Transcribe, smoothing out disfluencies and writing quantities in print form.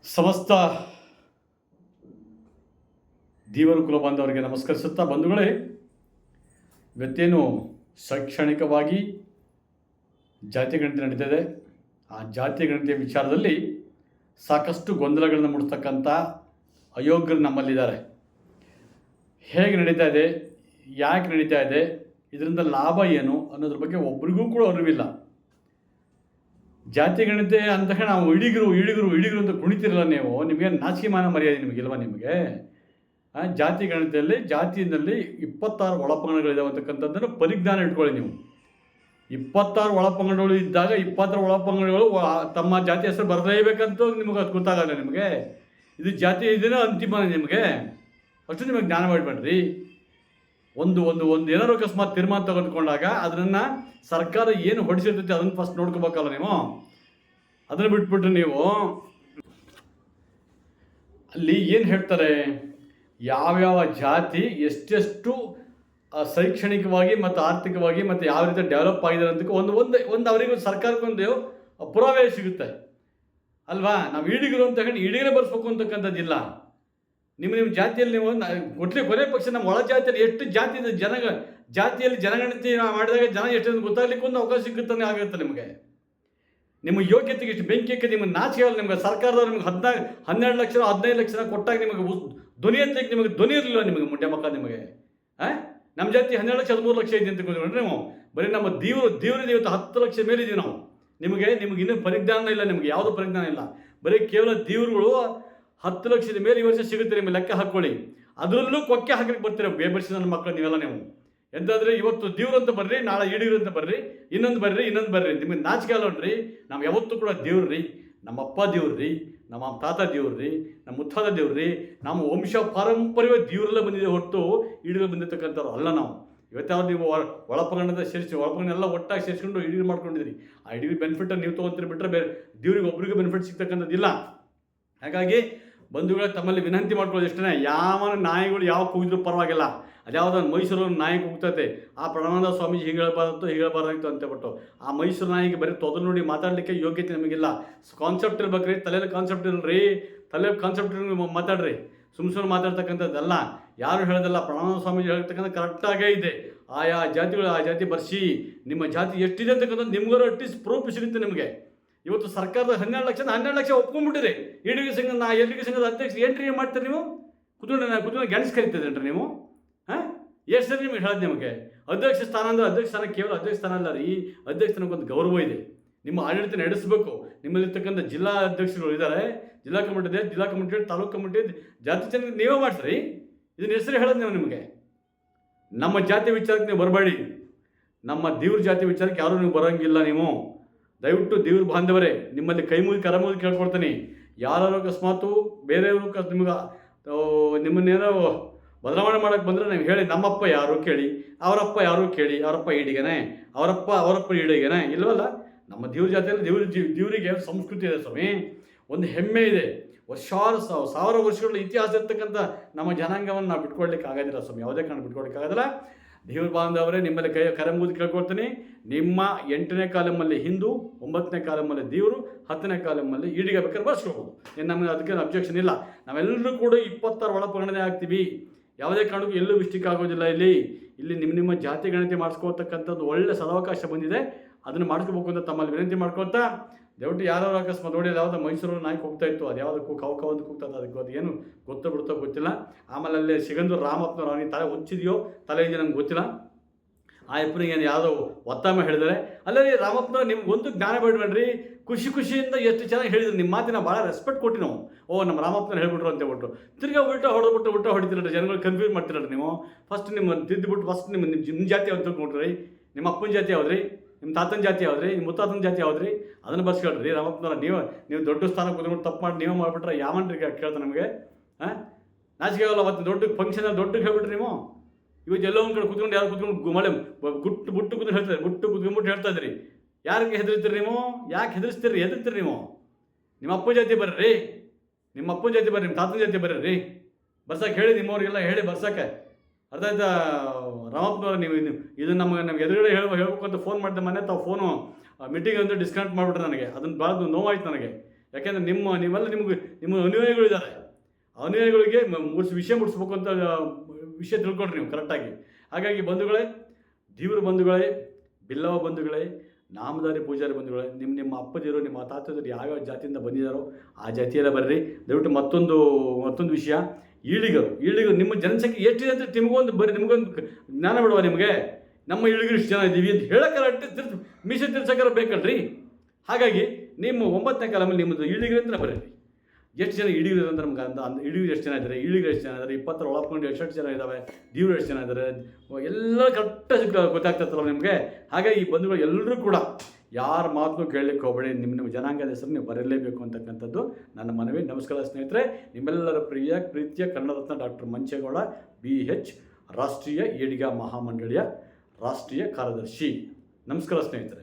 ಸಮಸ್ತ ದೇವರು ಕುಲ ಬಾಂಧವರಿಗೆ ನಮಸ್ಕರಿಸುತ್ತಾ, ಬಂಧುಗಳೇ, ಇವತ್ತೇನು ಶೈಕ್ಷಣಿಕವಾಗಿ ಜಾತಿ ಗಣತಿ ನಡೀತಿದೆ. ಆ ಜಾತಿ ಗಣತಿಯ ವಿಚಾರದಲ್ಲಿ ಸಾಕಷ್ಟು ಗೊಂದಲಗಳನ್ನು ಮೂಡಿಸ್ತಕ್ಕಂಥ ಅಯೋಗ್ಯರು ನಮ್ಮಲ್ಲಿದ್ದಾರೆ. ಹೇಗೆ ನಡೀತಾ ಇದೆ, ಯಾಕೆ ನಡೀತಾ ಇದೆ, ಇದರಿಂದ ಲಾಭ ಏನು ಅನ್ನೋದ್ರ ಬಗ್ಗೆ ಒಬ್ರಿಗೂ ಕೂಡ ಅರಿವಿಲ್ಲ. ಜಾತಿ ಗಣತಿ ಅಂದಾಗ ನಾವು ಇಡಿಗರು ಅಂತ ಕುಣಿತಿರಲ್ಲ ನೀವು. ನಿಮಗೆ ನಾಚಿಕೆ ಮಾನ ಮರ್ಯಾದೆ ನಿಮಗಿಲ್ವ? ನಿಮಗೆ ಜಾತಿ ಗಣತಿಯಲ್ಲಿ ಜಾತಿಯಲ್ಲಿ 26 ಒಳಪಂಗಡಗಳಿದಾವೆ ಅಂತಕ್ಕಂಥದ್ದನ್ನು ಪರಿಜ್ಞಾನ ಇಟ್ಕೊಳ್ಳಿ. ನೀವು 26 ಒಳಪಂಗಡಗಳು ಇದ್ದಾಗ 26 ಒಳಪಂಗಡಗಳು ತಮ್ಮ ಜಾತಿ ಹೆಸರು ಬರಲೇಬೇಕಂತ ನಿಮಗೆ ಅದು ಗೊತ್ತಾಗಲ್ಲ. ನಿಮಗೆ ಇದು ಜಾತಿ ಇದನ್ನ ಅಂತಿಮ, ನಿಮಗೆ ಅಷ್ಟು ನಿಮಗೆ ಜ್ಞಾನ ಮಾಡಬೇಡ್ರಿ. ಒಂದು ಏನಾದ್ರು ಅಕಸ್ಮಾತ್ ತೀರ್ಮಾನ ತೆಗೆದುಕೊಂಡಾಗ ಅದನ್ನು ಸರ್ಕಾರ ಏನು ಹೊಡಿಸಿರ್ತೈತೆ ಅದನ್ನು ಫಸ್ಟ್ ನೋಡ್ಕೋಬೇಕಲ್ಲ ನೀವು. ಅದನ್ನು ಬಿಟ್ಬಿಟ್ರೆ ನೀವು ಅಲ್ಲಿ ಏನು ಹೇಳ್ತಾರೆ, ಯಾವ್ಯಾವ ಜಾತಿ ಎಷ್ಟೆಷ್ಟು ಶೈಕ್ಷಣಿಕವಾಗಿ ಮತ್ತು ಆರ್ಥಿಕವಾಗಿ ಮತ್ತು ಯಾವ ರೀತಿ ಡೆವಲಪ್ ಆಗಿದೆ ಅಂತ ಒಂದು ಅವರಿಗೆ ಸರ್ಕಾರಕ್ಕೊಂದು ಪುರಾವೆ ಸಿಗುತ್ತೆ ಅಲ್ವಾ. ನಾವು ಈಡಿಗರು ಅಂತ ಹೇಳಿ ಈಡಿಗರೇ ಬರ್ಸ್ಬೇಕು ಅಂತಕ್ಕಂಥದ್ದಿಲ್ಲ. ನಿಮ್ಮ ಜಾತಿಯಲ್ಲಿ ನೀವು ಕೊನೆ ಪಕ್ಷ ನಮ್ಮ ಒಳ ಜಾತಿಯಲ್ಲಿ ಎಷ್ಟು ಜಾತಿ ಇದೆ, ಜಾತಿಯಲ್ಲಿ ಜನಗಣತಿ ಮಾಡಿದಾಗ ಜನ ಎಷ್ಟು ಗೊತ್ತಾಗ್ಲಿಕ್ಕೆ ಒಂದು ಅವಕಾಶ ಸಿಗುತ್ತಾನೆ ಆಗುತ್ತೆ. ನಿಮಗೆ ನಿಮ್ಮ ಯೋಗ್ಯತೆಗೆ ಇಷ್ಟು ಬೆಂಕಿ ಹಾಕಿ ನಿಮ್ಮ ನಾಚಿಕೆ ಆಗಲ್ಲ. ನಿಮಗೆ ಸರ್ಕಾರದವ್ರು ನಿಮಗೆ 12 ಲಕ್ಷ 15 ಲಕ್ಷ ಕೊಟ್ಟಾಗ ನಿಮಗೆ ಧ್ವನಿ ಅಂತ ನಿಮಗೆ ಧ್ವನಿ ಇರಲಿಲ್ಲ. ನಿಮಗೆ ಮುಂಡೆ ಮಕ್ಕ ನಿಮಗೆ ನಮ್ಮ ಜಾತಿ 12 ಲಕ್ಷ 13 ಲಕ್ಷ ಇದೆ ಅಂತ ಕೂತ್ಕೊಂಡ್ರೆ ನೀವು ಬರೀ ನಮ್ಮ ದೇವರಿದೆ ಇವತ್ತು 10 ಲಕ್ಷ ಮೇಲೆ ಇದೀವಿ ನಾವು. ನಿಮಗೆ ಇನ್ನೂ ಪರಿಜ್ಞಾನ ಇಲ್ಲ, ನಿಮಗೆ ಯಾವುದೂ ಪರಿಜ್ಞಾನ ಇಲ್ಲ. ಬರೀ ಕೇವಲ ದೇವರುಗಳು 10 ಲಕ್ಷದ ಮೇಲೆ ಈ ವರ್ಷ ಸಿಗುತ್ತೆ. ನಿಮಗೆ ಲೆಕ್ಕ ಹಾಕ್ಕೊಳ್ಳಿ. ಅದರಲ್ಲೂ ಕೊಕ್ಕೆ ಹಾಕಲಿಕ್ಕೆ ಬರ್ತೀರ ಬೇಬರ್ಸಿ ನನ್ನ ಮಕ್ಕಳು ನೀವೆಲ್ಲ. ನೀವು ಎಂತಾದರೆ ಇವತ್ತು ದೇವ್ರು ಅಂತ ಬರ್ರಿ, ನಾಳೆ ಈಡಿಗರು ಅಂತ ಬರ್ರಿ, ಇನ್ನೊಂದು ಬರ್ರಿ. ನಿಮಗೆ ನಾಚಿಕೆ ಅಲ್ಲೋಣ್ರಿ. ನಾವು ಯಾವತ್ತೂ ಕೂಡ ದೇವ್ರಿ, ನಮ್ಮ ಅಪ್ಪ ದೇವ್ರಿ, ನಮ್ಮ ತಾತ ದೇವ್ರಿ, ನಮ್ಮ ಮುತ್ತಾದ ದೇವ್ರಿ, ನಮ್ಮ ವಂಶ ಪಾರಂಪರ್ಯ ದೇವರೆಲ್ಲ ಬಂದಿದೆ ಹೊರತು ಈಡಿಗರು ಬಂದಿರ್ತಕ್ಕಂಥವ್ರು ಅಲ್ಲ ನಾವು. ಇವತ್ತಾದ್ರು ನೀವು ಒಳಪಂಗಡದ ಸೇರಿಸಿ ಒಳಪಂಗಡೆಲ್ಲ ಒಟ್ಟಾಗಿ ಸೇರಿಸ್ಕೊಂಡು ಈಡಿಗರು ಮಾಡ್ಕೊಂಡಿದ್ದೀರಿ. ಆ ಈಡಿಗರು ಬೆನಿಫಿಟನ್ನು ನೀವು ತೊಗೊತೀರಿ ಬಿಟ್ಟರೆ ಬೇರೆ ದೇವ್ರಿಗೆ ಒಬ್ರಿಗೆ ಬೆನಿಫಿಟ್ ಸಿಗ್ತಕ್ಕಂಥದ್ದಿಲ್ಲ. ಹಾಗಾಗಿ ಬಂಧುಗಳೇ, ತಮ್ಮಲ್ಲಿ ವಿನಂತಿ ಮಾಡ್ಕೊಳ್ಳೋದು ಇಷ್ಟೇ, ಯಾವ ನಾಯಿಗಳು ಯಾವ ಕೂಗಿದ್ರು ಪರವಾಗಿಲ್ಲ. ಅದ್ಯಾವುದನ್ನು ಮೈಸೂರು ನಾಯಿ ಕೂಗ್ತೈತೆ, ಆ ಪ್ರಣಾನಂದ ಸ್ವಾಮೀಜಿ ಹೀಗೆ ಹೇಳಬಾರ್ದಾಗಿತ್ತು ಅಂತೇಳ್ಬಿಟ್ಟು ಆ ಮೈಸೂರು ನಾಯಿಗೆ ಬರೀ ತೊದಲು ನೋಡಿ ಮಾತಾಡಲಿಕ್ಕೆ ಯೋಗ್ಯತೆ ನಮಗಿಲ್ಲ. ಕಾನ್ಸೆಪ್ಟ್ ಇರ್ಬೇಕ್ರಿ, ತಲೆಯಲ್ಲಿ ಕಾನ್ಸೆಪ್ಟ್ ಇರಲ್ರಿ. ತಲೆಯಲ್ಲಿ ಕಾನ್ಸೆಪ್ಟ್ ಮಾತಾಡ್ರಿ. ಸುಮ್ಮನೆ ಮಾತಾಡ್ತಕ್ಕಂಥದ್ದಲ್ಲ. ಯಾರು ಹೇಳೋದಲ್ಲ, ಪ್ರಣಾನಂದ ಸ್ವಾಮೀಜಿ ಹೇಳ್ತಕ್ಕಂಥ ಕರೆಕ್ಟಾಗೇ ಇದೆ. ಆಯಾ ಜಾತಿಗಳು ಆ ಜಾತಿ ಬರ್ಸಿ, ನಿಮ್ಮ ಜಾತಿ ಎಷ್ಟಿದೆ ಅಂತಕ್ಕಂಥದ್ದು ನಿಮ್ಗಾರು ಅಟ್ಲೀಸ್ಟ್ ಪ್ರೂಫ್ ಸಿಗುತ್ತೆ ನಿಮಗೆ. ಇವತ್ತು ಸರ್ಕಾರದ 12 ಲಕ್ಷ ಒಪ್ಕೊಂಡ್ಬಿಟ್ಟಿರಿ. ಈಡಿಗೆ ಸಂಘದ ಅಧ್ಯಕ್ಷ ಏನ್ರಿ ಮಾಡ್ತೀರಿ ನೀವು? ಕುತ್ಕೊಂಡು ಗೆಣಸ್ ಕರಿತದೇನ್ರಿ ನೀವು? ಎಷ್ಟು ಸರಿ ನಿಮಗೆ ಹೇಳೋದು ನಿಮಗೆ ಅಧ್ಯಕ್ಷ ಸ್ಥಾನ ಅಂದರೆ ಅಧ್ಯಕ್ಷ ಸ್ಥಾನ ಕೇವಲ ಅಧ್ಯಕ್ಷ ಸ್ಥಾನ ಅಲ್ಲ ರೀ. ಅಧ್ಯಕ್ಷ ಸ್ಥಾನಕ್ಕೊಂದು ಗೌರವ ಇದೆ. ನಿಮ್ಮ ಆಡಳಿತ ನಡೆಸಬೇಕು. ನಿಮ್ಮಲ್ಲಿರ್ತಕ್ಕಂಥ ಜಿಲ್ಲಾ ಅಧ್ಯಕ್ಷರುಗಳು ಇದ್ದಾರೆ, ಜಿಲ್ಲಾ ಕಮಿಟಿ ಇದೆ, ಜಿಲ್ಲಾ ಕಮಿಟಿ, ತಾಲೂಕು ಕಮಿಟಿ, ಜಾತಿ ಜನರಿಗೆ ನೀವೇ ಮಾಡಿಸ್ರಿ. ಇದನ್ನ ಹೆಸರು ಹೇಳೋದು ನೀವು. ನಿಮಗೆ ನಮ್ಮ ಜಾತಿ ವಿಚಾರಕ್ಕೆ ನೀವು ಬರಬೇಡಿ. ನಮ್ಮ ದೇವ್ರ ಜಾತಿ ವಿಚಾರಕ್ಕೆ ಯಾರೂ ನೀವು ಬರೋಂಗಿಲ್ಲ. ನೀವು ದಯವಿಟ್ಟು ದೇವ್ರ ಬಾಂಧವರೇ, ನಿಮ್ಮಲ್ಲಿ ಕೈ ಮುಗಿ ಕರ ಮುಗಿ ಕೇಳ್ಕೊಡ್ತೀನಿ. ಯಾರು ಅಕಸ್ಮಾತು ಬೇರೆಯವರು ನಿಮ್ಮನ್ನೇನೋ ಬದಲಾವಣೆ ಮಾಡೋಕ್ಕೆ ಬಂದರೆ ನೀವು ಹೇಳಿ, ನಮ್ಮಪ್ಪ ಯಾರು ಕೇಳಿ, ಅವರಪ್ಪ ಯಾರು ಕೇಳಿ, ಅವರಪ್ಪ ಈಡಿಗನೇ, ಅವರಪ್ಪ ಈಡಿಗನೇ ಇಲ್ವಲ್ಲ. ನಮ್ಮ ದೇವ್ರ ಜಾತಿಯಲ್ಲಿ ದೇವರಿಗೆ ಸಂಸ್ಕೃತಿ ಇದೆ ಸ್ವಾಮಿ, ಒಂದು ಹೆಮ್ಮೆ ಇದೆ. ಸಾವಿರ ವರ್ಷಗಳ ಇತಿಹಾಸ ಇರ್ತಕ್ಕಂಥ ನಮ್ಮ ಜನಾಂಗವನ್ನು ನಾವು ಬಿಟ್ಕೊಡ್ಲಿಕ್ಕೆ ಆಗೋದಿಲ್ಲ ಸ್ವಾಮಿ, ಯಾವುದೇ ಕಾರಣ ಬಿಟ್ಕೊಡ್ಲಿಕ್ಕೆ ಆಗೋದಿಲ್ಲ. ದೇವ್ರ ಬಾಂಧವರೇ, ನಿಮ್ಮಲ್ಲಿ ಕರೆ ಮುಗಿದು ಕೇಳ್ಕೊಳ್ತೀನಿ. ನಿಮ್ಮ 8ನೇ ಕಾಲಮಲ್ಲಿ ಹಿಂದೂ, 9ನೇ ಕಾಲಮಲ್ಲಿ ದೇವರು, 10ನೇ ಕಾಲಮಲ್ಲಿ ಈಡಿಗ ಬೇಕಾದ್ರೆ ಬರ್ಸ್ಕೊಳ್ಬೋದು. ನಮಗೆ ಅದಕ್ಕೆ ಅಬ್ಜೆಕ್ಷನ್ ಇಲ್ಲ. ನಾವೆಲ್ಲರೂ ಕೂಡ 26 ಒಳಪಂಗಡನೆ ಆಗ್ತೀವಿ. ಯಾವುದೇ ಕಾರಣಕ್ಕೂ ಎಲ್ಲೂ ಮಿಸ್ಟೇಕ್ ಆಗೋದಿಲ್ಲ. ಇಲ್ಲಿ ನಿಮ್ಮ ಜಾತಿ ಗಣತಿ ಮಾಡಿಸ್ಕೋತಕ್ಕಂಥದ್ದು ಒಳ್ಳೆ ಸದಾವಕಾಶ ಬಂದಿದೆ. ಅದನ್ನು ಮಾಡಿಸ್ಕೋಬೇಕು ಅಂತ ತಮ್ಮಲ್ಲಿ ವಿನಂತಿ ಮಾಡ್ಕೊಳ್ತಾ, ದಯವಿಟ್ಟು ಯಾರು ಅಕಸ್ಮಾತ್ ನೋಡಿ ಯಾವುದೋ ಮೈಸೂರು ನಾಯ್ಕ ಹೋಗ್ತಾ ಇತ್ತು, ಅದು ಯಾವುದಕ್ಕೂ ಕೌಕವಂತ ಕೂಗ್ತದೆ, ಅದಕ್ಕೆ ಅದು ಏನು ಬಿಡುತ್ತೋ ಗೊತ್ತಿಲ್ಲ. ಆಮೇಲೆ ಅಲ್ಲಿ ಸಿಗಂದೂರು ರಾಮಪ್ಪನವ್ರು ಅವನಿಗೆ ತಲೆ ಹುಚ್ಚಿದೆಯೋ ತಲೆ ಇದೆಯೋ ನಂಗೆ ಗೊತ್ತಿಲ್ಲ. ಆ ಅಪ್ಪನಿಗೆ ಏನು ಯಾವುದೋ ಒತ್ತಾಮ ಹೇಳಿದರೆ ಅಲ್ಲರಿ ರಾಮಪ್ಪನವ್ರು ನಿಮ್ಗೆ ಒಂದು ಜ್ಞಾನ ಬೇಡಬೇಡ್ರಿ. ಖುಷಿಯಿಂದ ಎಷ್ಟು ಚೆನ್ನಾಗಿ ಹೇಳಿದ್ರು. ನಿಮ್ಮ ಮಾತಿನ ಭಾಳ ರೆಸ್ಪೆಕ್ಟ್ ಕೊಟ್ಟು ನಾವು ನಮ್ಮ ರಾಮಪ್ಪನ ಹೇಳ್ಬಿಟ್ರು ಅಂತ ಹೇಳ್ಬಿಟ್ಟು ತಿರ್ಗಾ ಉಲ್ಟಾ ಹೊಡಿತೀರಲ್ರಿ. ಜನಗಳು ಕನ್ಫ್ಯೂಸ್ ಮಾಡ್ತೀರಲ್ರಿ ನೀವು. ಫಸ್ಟ್ ನಿಮ್ಮ ತಿದ್ದುಬಿಟ್ಟು ಫಸ್ಟ್ ನಿಮ್ಮ ಜಾತಿ ಯಾವ್ದು ತಿಳ್ಕೊಂಡ್ರಿ, ನಿಮ್ಮ ಅಪ್ಪನ ಜಾತಿ ಯಾವ್ದ್ರಿ, ನಿಮ್ಮ ತಾತನ ಜಾತಿ ಯಾವ್ದ್ರಿ, ನಿಮ್ಮ ಮುತ್ತಾತನ ಜಾತಿ ಯಾವ್ದ್ರಿ, ಅದನ್ನು ಬರ್ಸ್ಕೊಳ್ರಿ. ರಾಮಪ್ಪನವ್ರ ನೀವು ದೊಡ್ಡ ಸ್ಥಾನಕ್ಕೆ ಕೂತ್ಕೊಂಡು ತಪ್ಪು ಮಾಡಿ ನೀವು ಮಾಡಿಬಿಟ್ರೆ ಯಾವನ್ರಿ ಕೇಳ್ತಾರೆ ನಮಗೆ? ನಾಚಿಕೆ ಆಗಲ್ಲ. ಅವತ್ತು ದೊಡ್ಡ ಫಂಕ್ಷನಲ್ಲಿ ದೊಡ್ಡಗೆ ಹೇಳ್ಬಿಟ್ರಿ ನೀವು. ಇವತ್ತು ಎಲ್ಲೋ ಒಂದು ಕಡೆ ಕೂತ್ಕೊಂಡು ಯಾರು ಕೂತ್ಕೊಂಡು ಮಳೆ ಬುಟ್ಟು ಕೂತ್ಕೊಂಡು ಹೇಳ್ತಾರೆ, ಕೂತ್ಕೊಂಡ್ಬಿಟ್ಟು ಹೇಳ್ತಾ ಇದ್ರಿ. ಯಾರಿಗೆ ಹೆದರ್ತೀರಿ ನೀವು? ಯಾಕೆ ಹೆದರ್ಸ್ತೀರಿ ನೀವು? ನಿಮ್ಮ ಅಪ್ಪನ ಜಾತಿ ಬರ್ರಿ, ನಿಮ್ಮ ತಾತನ ಜಾತಿ ಬರ್ರಿ ಬರ್ಸಕ್ಕೆ ಹೇಳಿ. ನಿಮ್ಮವ್ರಿಗೆಲ್ಲ ಹೇಳಿ ಬರ್ಸಕ್ಕೆ. ಅರ್ಥ ಆಯ್ತಾ ರಾಮಪ್ಪನವ್ರು? ನೀವು ಇದು ನಮ್ಗೆ ಎದುರುಗಡೆ ಹೇಳ್ಬೇಕು ಅಂತ ಫೋನ್ ಮಾಡಿದೆ ಮೊನ್ನೆ. ತಾವು ಫೋನು ಮೀಟಿಂಗ್ ಅಂತ ಡಿಸ್ಕನೆಕ್ಟ್ ಮಾಡಿಬಿಟ್ರೆ ನನಗೆ. ಅದನ್ನು ಭಾಳ ನೋವಾಯ್ತು ನನಗೆ. ಯಾಕೆಂದರೆ ನೀವೆಲ್ಲ ನಿಮ್ಮ ಅನುಯಾಯಿಗಳಿದ್ದಾರೆ. ಅನುಯಾಯಿಗಳಿಗೆ ವಿಷಯ ಮುಟ್ಟಿಸ್ಬೇಕು ಅಂತ ವಿಷಯ ತಿಳ್ಕೊಂಡ್ರಿ ನೀವು ಕರೆಕ್ಟಾಗಿ. ಹಾಗಾಗಿ ಬಂಧುಗಳೇ, ದೇವ್ರ ಬಂಧುಗಳೇ, ಬಿಲ್ಲವ ಬಂಧುಗಳೇ, ನಾಮಧಾರಿ ಪೂಜಾರಿ ಬಂಧುಗಳೇ, ನಿಮ್ಮ ಅಪ್ಪದಿರು, ನಿಮ್ಮ ತಾತದಿರು ಯಾವ್ಯಾವ ಜಾತಿಯಿಂದ ಬಂದಿದ್ದಾರೋ ಆ ಜಾತಿಯೆಲ್ಲ ಬರ್ರಿ. ದಯವಿಟ್ಟು ಮತ್ತೊಂದು ವಿಷಯ, ಈಳಿಗರು ನಿಮ್ಮ ಜನಸಂಖ್ಯೆ ಎಷ್ಟಿದೆ ಅಂತ ನಿಮಗೊಂದು ಜ್ಞಾನ ಬಿಡುವ. ನಿಮಗೆ ನಮ್ಮ ಈಳಿಗರು ಇಷ್ಟು ಜನ ಇದ್ದೀವಿ ಅಂತ ಹೇಳೋಕೆ ಮೀಸೆ ತಿರ್ಸಕ್ಕಾರ ಬೇಕಲ್ರಿ. ಹಾಗಾಗಿ ನಿಮ್ಮ 9ನೇ ಕಾಲಮಲ್ಲಿ ನಿಮ್ಮದು ಈಳಿಗರಂತ ಬರ್ರಿ. ಎಷ್ಟು ಜನ ಈಳಿಗರು ಅಂತ ನಮ್ಗೆ ಈಳಿಗರು ಎಷ್ಟು ಜನ ಇದ್ದಾರೆ, ಈಳಿಗರು ಎಷ್ಟು ಜನ ಇದ್ದಾರೆ, 20 ಒಳಕೊಂಡು ಎಷ್ಟು ಜನ ಇದ್ದಾವೆ, ದೇವ್ರು ಎಷ್ಟು ಜನ ಇದ್ದಾರೆ, ಎಲ್ಲ ಕರೆಕ್ಟಾಗಿ ಗೊತ್ತಾಗ್ತತ್ತಲ್ಲ ನಿಮಗೆ. ಹಾಗಾಗಿ ಈ ಬಂಧುಗಳು ಎಲ್ಲರೂ ಕೂಡ ಯಾರ ಮಾತನ್ನು ಕೇಳಲಿಕ್ಕೆ ಹೋಗಬೇಡಿ. ನಿಮ್ಮ ಜನಾಂಗದ ಹೆಸರು ನೀವು ಬರಲೇಬೇಕು ಅಂತಕ್ಕಂಥದ್ದು ನನ್ನ ಮನವಿ. ನಮಸ್ಕಾರ ಸ್ನೇಹಿತರೆ. ನಿಮ್ಮೆಲ್ಲರ ಪ್ರೀತಿಯ ಕನ್ನಡ ರತ್ನ ಡಾಕ್ಟರ್ ಮಂಚೇಗೌಡ BH, ರಾಷ್ಟ್ರೀಯ ಈಡಿಗ ಮಹಾಮಂಡಳಿಯ ರಾಷ್ಟ್ರೀಯ ಕಾರ್ಯದರ್ಶಿ. ನಮಸ್ಕಾರ ಸ್ನೇಹಿತರೆ.